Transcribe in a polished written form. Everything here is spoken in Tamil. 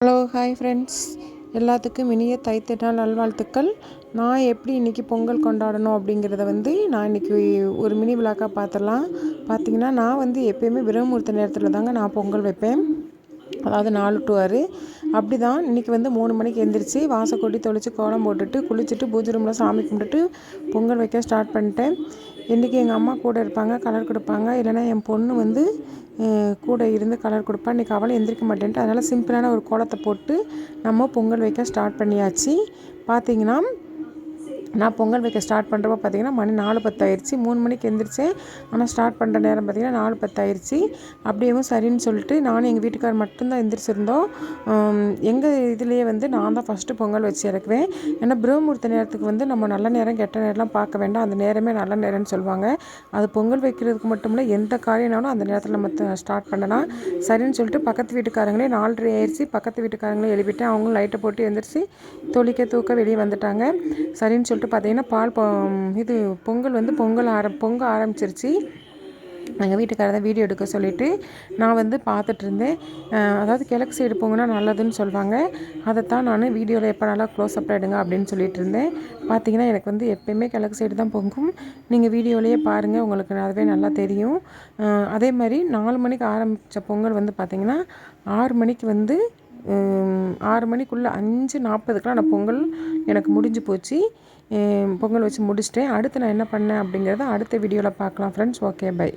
ஹலோ ஹாய் ஃப்ரெண்ட்ஸ், எல்லாத்துக்கும் இனிய தைத்திருநாள் நல்வாழ்த்துக்கள். நான் எப்படி இன்றைக்கி பொங்கல் கொண்டாடணும் அப்படிங்கிறத நான் இன்றைக்கி ஒரு மினி விழாக்காக பார்த்துடலாம். பார்த்திங்கன்னா நான் எப்போயுமே பிரம்மமுகூர்த்த நேரத்தில் தாங்க நான் பொங்கல் வைப்பேன். அதாவது 4 to 6 அப்படி தான். இன்றைக்கி 3 மணிக்கு எழுந்திரிச்சு வாசல் கொட்டி தொளித்து கோலம் போட்டுட்டு குளிச்சுட்டு பூஜை ரூமில் சாமி கும்பிட்டுட்டு பொங்கல் வைக்க ஸ்டார்ட் பண்ணிட்டேன். இன்றைக்கி எங்கள் அம்மா கூட இருப்பாங்க, கலர் கொடுப்பாங்க. இல்லைனா என் பொண்ணு கூட இருந்து கலர் கொடுப்பா. இன்றைக்கி அவளை எந்திரிக்க மாட்டேன்ட்டு அதனால் சிம்பிளான ஒரு கோலத்தை போட்டு நம்ம பொங்கல் வைக்க ஸ்டார்ட் பண்ணியாச்சு. பார்த்திங்கன்னா நான் பொங்கல் வைக்க ஸ்டார்ட் பண்ணுறப்ப பார்த்திங்கன்னா மணி 4:10 ஆயிடுச்சு. 3 மணிக்கு எழுந்திரிச்சேன். ஆனால் ஸ்டார்ட் பண்ணுற நேரம் பார்த்திங்கன்னா 4:10 ஆயிடுச்சு. அப்படியேவும் சரின்னு சொல்லிட்டு நானும் எங்கள் வீட்டுக்கார் மட்டும்தான் எந்திரிச்சிருந்தோம். எங்கள் இதுலேயே நான் தான் ஃபஸ்ட்டு பொங்கல் வச்சு இறக்குவேன். ஏன்னா பிரம்மமுகூர்த்த நேரத்துக்கு நம்ம நல்ல நேரம் கெட்ட நேரம்லாம் பார்க்க வேண்டாம், அந்த நேரமே நல்ல நேரம்னு சொல்லுவாங்க. அது பொங்கல் வைக்கிறதுக்கு மட்டும் இல்லை, எந்த காரியம்னாலும் அந்த நேரத்தில் நம்ம ஸ்டார்ட் பண்ணலாம். சரின்னு சொல்லிட்டு பக்கத்து வீட்டுக்காரங்களே 4:30 ஆயிடுச்சு. பக்கத்து வீட்டுக்காரங்களே எழுப்பிட்டேன். அவங்களும் லைட்டை போட்டு எழுந்திரிச்சு தொளிக்க தூக்க வெளியே வந்துட்டாங்க. சரின்னு சொல்லிட்டு பார்த்திங்கன்னா இது பொங்கல் பொங்க ஆரம்பிச்சிருச்சு. எங்கள் வீட்டுக்காரர் தான் வீடியோ எடுக்க சொல்லிவிட்டு நான் பார்த்துட்டு இருந்தேன். அதாவது கிழக்கு சைடு பொங்குனா நல்லதுன்னு சொல்லுவாங்க. அதைத்தான் நான் வீடியோவில் எப்போ நல்லா க்ளோஸ்அப்பில் எடுங்க அப்படின்னு சொல்லிட்டு இருந்தேன். பார்த்திங்கன்னா எனக்கு எப்போயுமே கிழக்கு சைடு தான் பொங்கும். நீங்கள் வீடியோலேயே பாருங்கள், உங்களுக்கு அதுவே நல்லா தெரியும். அதே மாதிரி 4 மணிக்கு ஆரம்பித்த பொங்கல் பார்த்திங்கன்னா 6 மணிக்கு 6 மணிக்குள்ளே 5:40க்கெலாம் நான் பொங்கல் எனக்கு முடிஞ்சு போச்சு. பொங்கல் வச்சு முடிச்சிட்டேன். அடுத்து நான் என்ன பண்ணேன் அப்படிங்கிறத அடுத்த வீடியோவில் பார்க்கலாம் ஃப்ரெண்ட்ஸ். Okay, by.